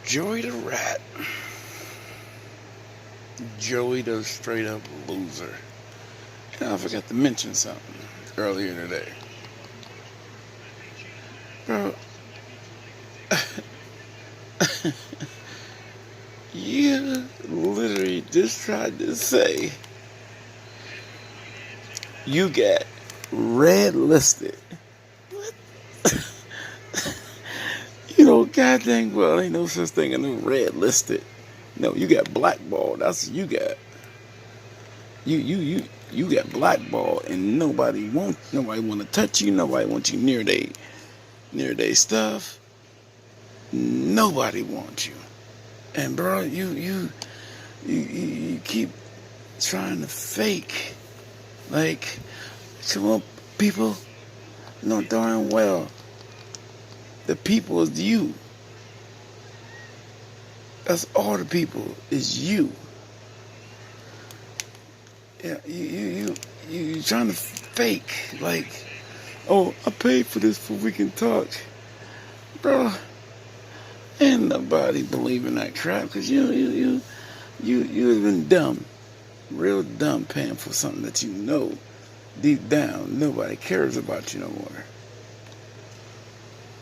Joey the rat. Joey the straight up loser. I forgot to mention something earlier today. Bro, you literally just tried to say you got red listed. What? You know, goddamn well, ain't no such thing as no red listed. No, you got blackballed. That's what you got. You got blackballed, and nobody want to touch you. Nobody wants you near they stuff. Nobody wants you. And bro, you keep trying to fake. Like, come on, people. No, darn well, the people is you. That's all the people is you. Yeah, you trying to fake like, oh, I paid for this so we can talk, bro. Ain't nobody believing that crap because you've been dumb, real dumb, paying for something that you know deep down nobody cares about you no more.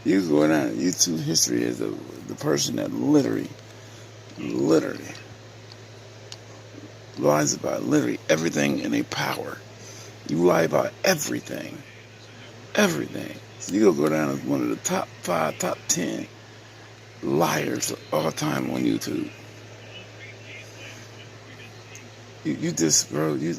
You go down in YouTube history as the person that literally lies about literally everything in a power. You lie about everything. Everything. So you go down as one of the top 5, top 10 liars of all time on YouTube. You just, bro, you're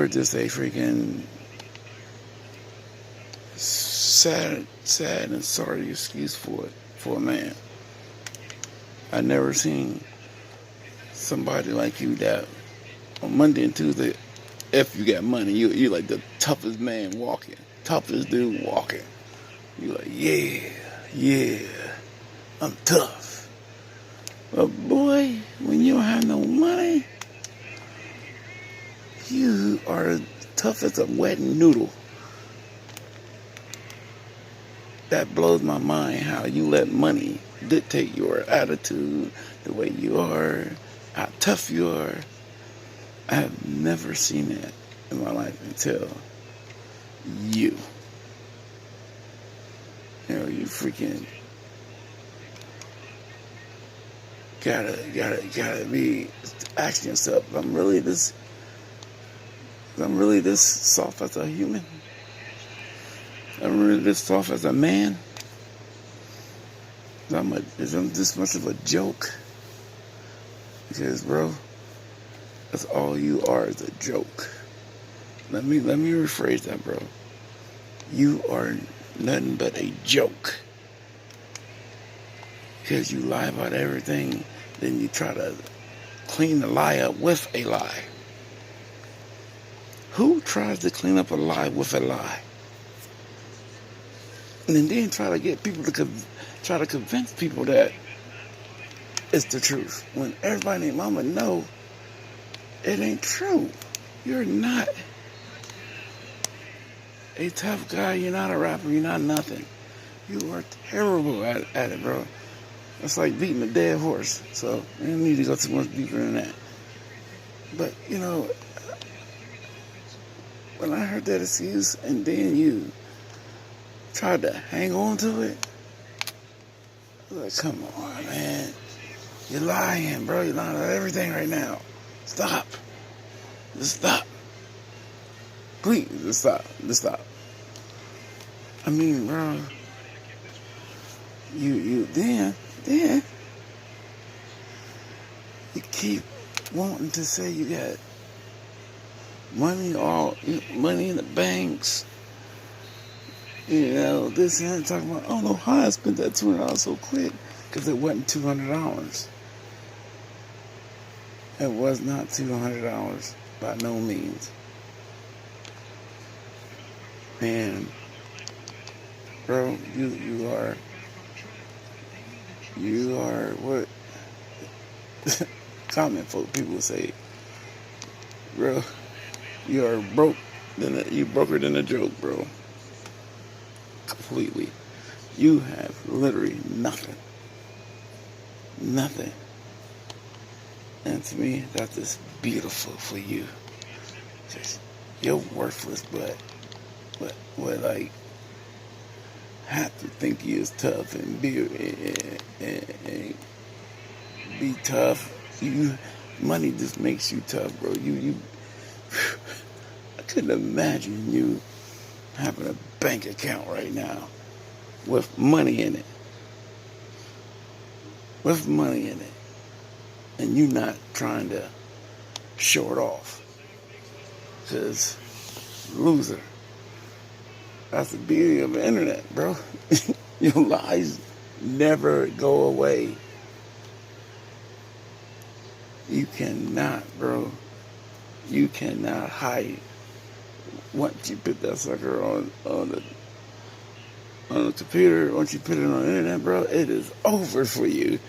just a freaking sad and sorry excuse for a man. I never seen somebody like you that on Monday and Tuesday, if you got money, you're like the toughest man walking, toughest dude walking. You're like, yeah, I'm tough. But boy, when you don't have no money, you are tough as a wet noodle. That blows my mind how you let money dictate your attitude, the way you are, how tough you are. I have never seen that in my life until you. You know, you freaking gotta be asking yourself, I'm really this soft as a human? I'm really this soft as a man? Is I'm this much of a joke? Because, bro, that's all you are is a joke. Let me rephrase that, bro. You are nothing but a joke. Because you lie about everything, then you try to clean the lie up with a lie. Who tries to clean up a lie with a lie? And then try to get people to try to convince people that it's the truth. When everybody and mama know it ain't true. You're not a tough guy. You're not a rapper. You're not nothing. You are terrible at it, bro. It's like beating a dead horse. So I don't need to go too much deeper than that. But, you know, when I heard that excuse and then you tried to hang on to it, I was like, come on, man. You're lying, bro. You're lying about everything right now. Stop. Just stop. Please, just stop. Just stop. I mean, bro, then you keep wanting to say you got money in the banks. You know, this and that, talking about, I don't know how I spent that $200 so quick, because it wasn't $200. It was not $200 by no means. And bro, you are what common folk people say, bro. You are broker than a joke, bro. Completely. You have literally nothing. Nothing. And to me, that's just beautiful for you. Just, you're worthless, but like, have to think you is tough and and be tough. Money just makes you tough, bro. I couldn't imagine you having a bank account right now with money in it. With money in it. And you not trying to show it off. Because, loser. That's the beauty of the internet, bro. Your lies never go away. You cannot, bro. You cannot hide. Once you put that sucker on the computer, once you put it on the internet, bro, it is over for you.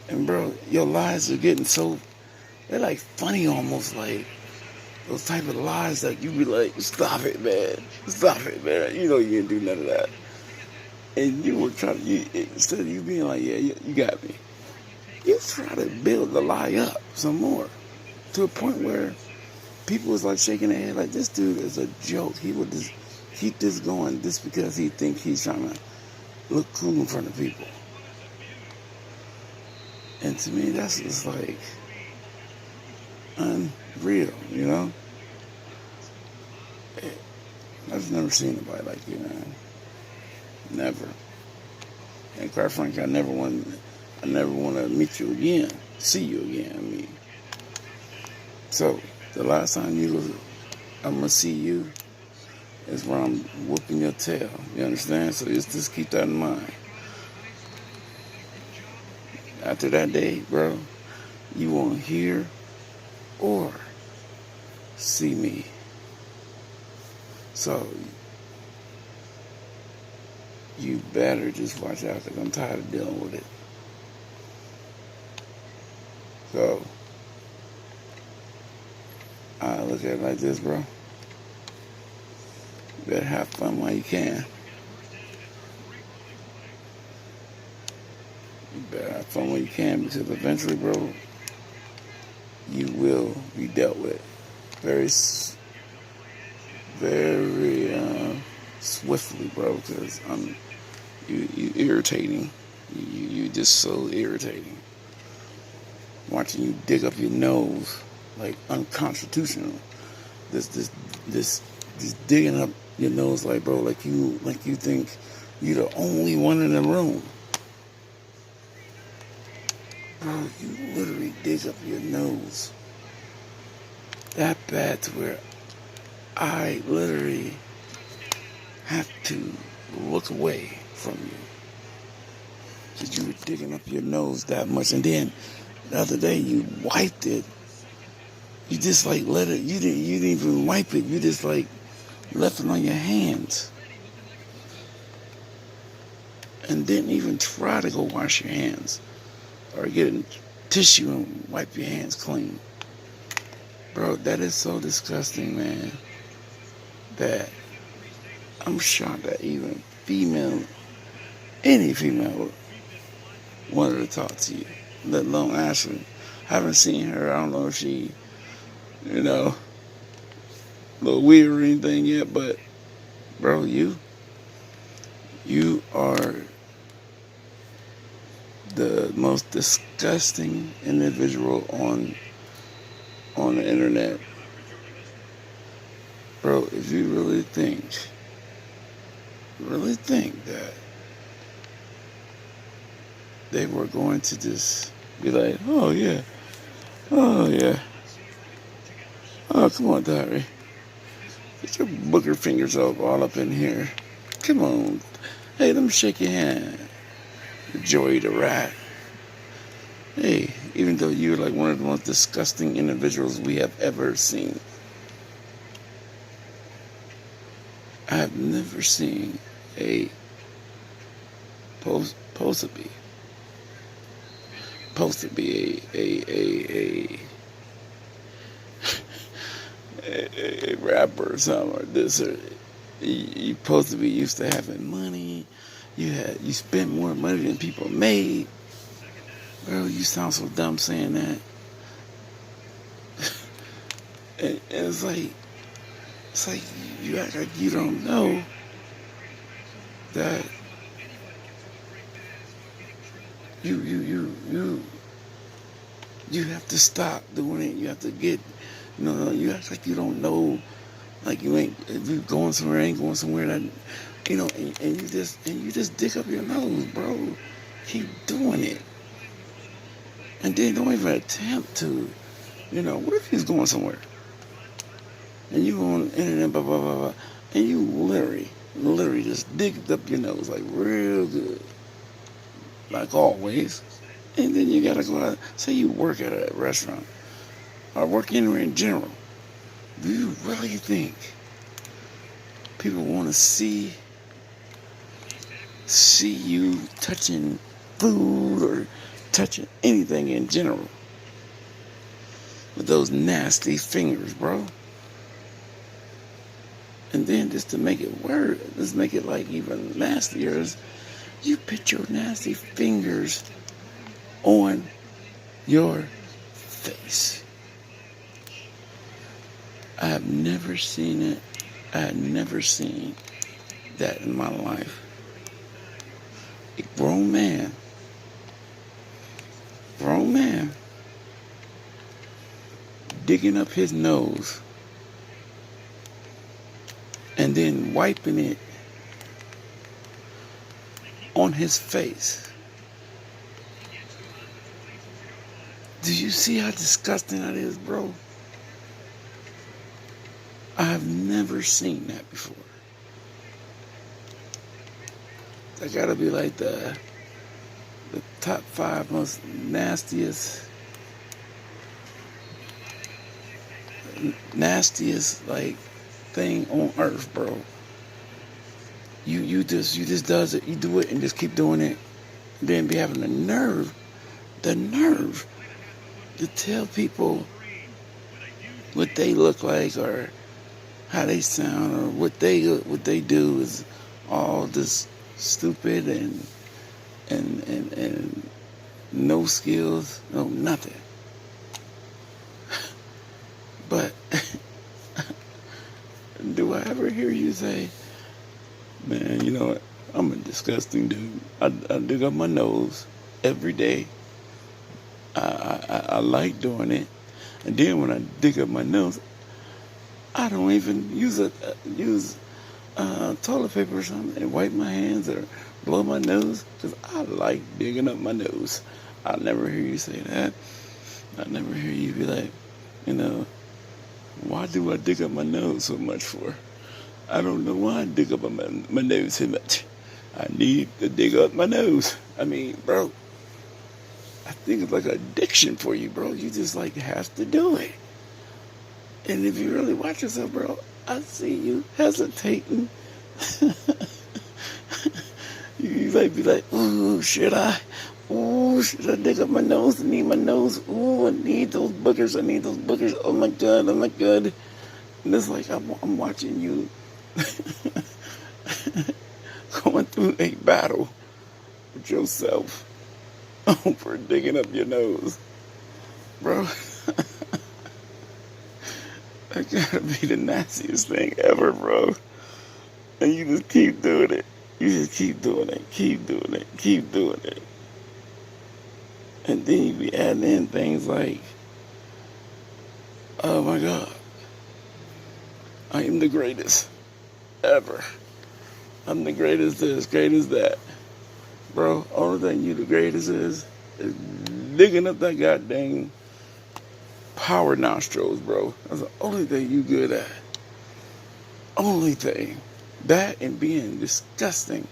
And bro, your lies are getting so, they're like funny almost, like those type of lies that you be like, stop it, man. Stop it, man. You know you didn't do none of that. And you were trying to, instead of you being like, yeah, you got me, you try to build the lie up some more to a point where people was like shaking their head like, this dude is a joke. He would just keep this going just because he think he's trying to look cool in front of people. And to me, that's just like unreal, you know? I've never seen anybody like you, man. Never. And quite frankly, I never want to meet you again, see you again, I mean. So, the last time I'm going to see you is when I'm whooping your tail, you understand? So just keep that in mind. After that day, bro, you won't hear or see me. So, you better just watch out because I'm tired of dealing with it. So, I look at it like this, bro. You better have fun while you can. You better have fun while you can because eventually, bro, you will be dealt with very swiftly, bro, because you irritating. You just so irritating. Watching you dig up your nose like unconstitutional. This digging up your nose like, bro, like you think you're the only one in the room. Bro, you literally dig up your nose that bad to where I literally have to look away from you. Because you were digging up your nose that much. And then the other day you wiped it. You just like let it, you didn't even wipe it. You just like left it on your hands. And didn't even try to go wash your hands. Or get a tissue and wipe your hands clean. Bro, that is so disgusting, man. That I'm shocked that even any female wanted to talk to you. Let alone Ashley. I haven't seen her. I don't know if she, a little weird or anything yet, but bro, you are the most disgusting individual on the internet. Bro, if you really think that they were going to just be like, oh yeah, oh come on, Diary, get your booger fingers all up in here, come on, hey, let me shake your hand, Joey the rat. Hey, even though you're like one of the most disgusting individuals we have ever seen, I have never seen a supposed to be a rapper or something, or this, or you supposed to be used to having money, You spent more money than people made. Bro, you sound so dumb saying that. And it's like you act like you don't know that you have to stop doing it. You have to get, you act like you don't know, like you ain't, if you going somewhere, ain't going somewhere that, and you just dig up your nose, bro. Keep doing it. And then don't even attempt to, what if he's going somewhere? And you on the internet, blah, blah, blah, blah, and you literally just digged up your nose, like real good, like always. And then you gotta go out, say you work at a restaurant, or work anywhere in general. Do you really think people want to see you touching food or touching anything in general with those nasty fingers, bro? And then just to make it worse, let's make it like even nastier, is you put your nasty fingers on your face. I have never seen it. I had never seen that in my life. A grown man, digging up his nose and then wiping it on his face. Do you see how disgusting that is, bro? I have never seen that before. That gotta be like the top 5 most nastiest like thing on earth, bro. You just does it. You do it and just keep doing it. And then be having the nerve to tell people what they look like or how they sound or what they do is all just stupid and no skills, no nothing. But do I ever hear you say, man, you know what? I'm a disgusting dude. I dig up my nose every day. I like doing it. And then when I dig up my nose, I don't even use toilet paper or something and wipe my hands or blow my nose because I like digging up my nose. I never hear you say that. I never hear you be like, why do I dig up my nose so much for? I don't know why I dig up my nose so much. I need to dig up my nose. I mean, bro, I think it's like an addiction for you, bro. You just like have to do it. And if you really watch yourself, bro, I see you hesitating. You might be like, ooh, should I? Ooh, should I dig up my nose? I need my nose. Ooh, I need those boogers. Oh my God. And it's like I'm watching you going through a battle with yourself over digging up your nose. Bro, that gotta be the nastiest thing ever, bro. And you just keep doing it. You just keep doing it. And then you be adding in things like, oh my God, I am the greatest ever. I'm the greatest this, greatest that. Bro, only thing you the greatest is digging up that goddamn power nostrils, bro. That's the only thing you good at. Only thing. That and being disgusting.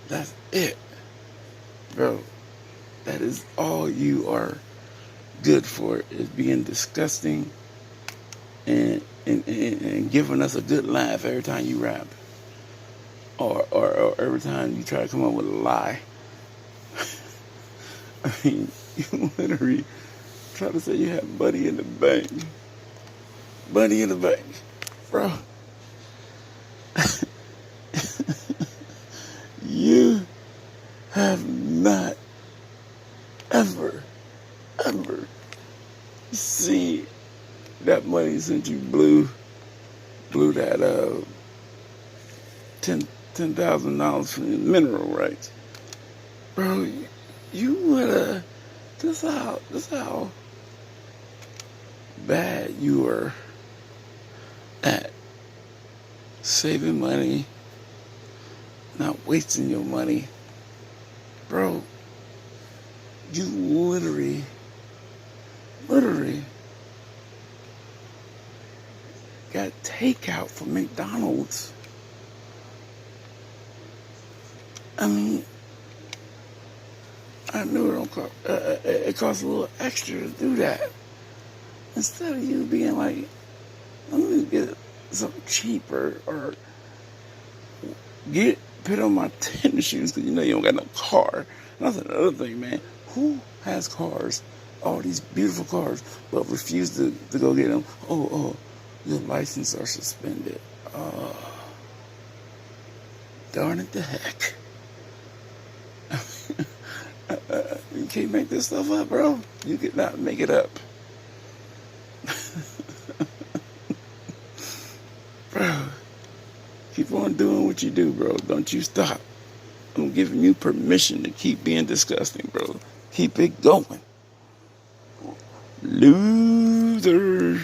That's it. Bro, that is all you are good for, is being disgusting and giving us a good laugh every time you rap. Or every time you try to come up with a lie. I mean, you literally try to say you have money in the bank. Money in the bank. Bro. have not ever, ever seen that money since you blew that $10,000 for the mineral rights, bro. You woulda. This how bad you were at saving money, not wasting your money, bro. You literally got takeout from McDonald's. I mean, I knew it don't cost. It costs a little extra to do that. Instead of you being like, let me get something cheaper, or put on my tennis shoes because you know you don't got no car. And that's another thing, man. Who has cars? All these beautiful cars, but refuse to go get them. Oh, your license are suspended. Darn it, the heck. You can't make this stuff up, bro. You cannot make it up. Bro, keep on doing what you do, bro. Don't you stop. I'm giving you permission to keep being disgusting, bro. Keep it going. Loser.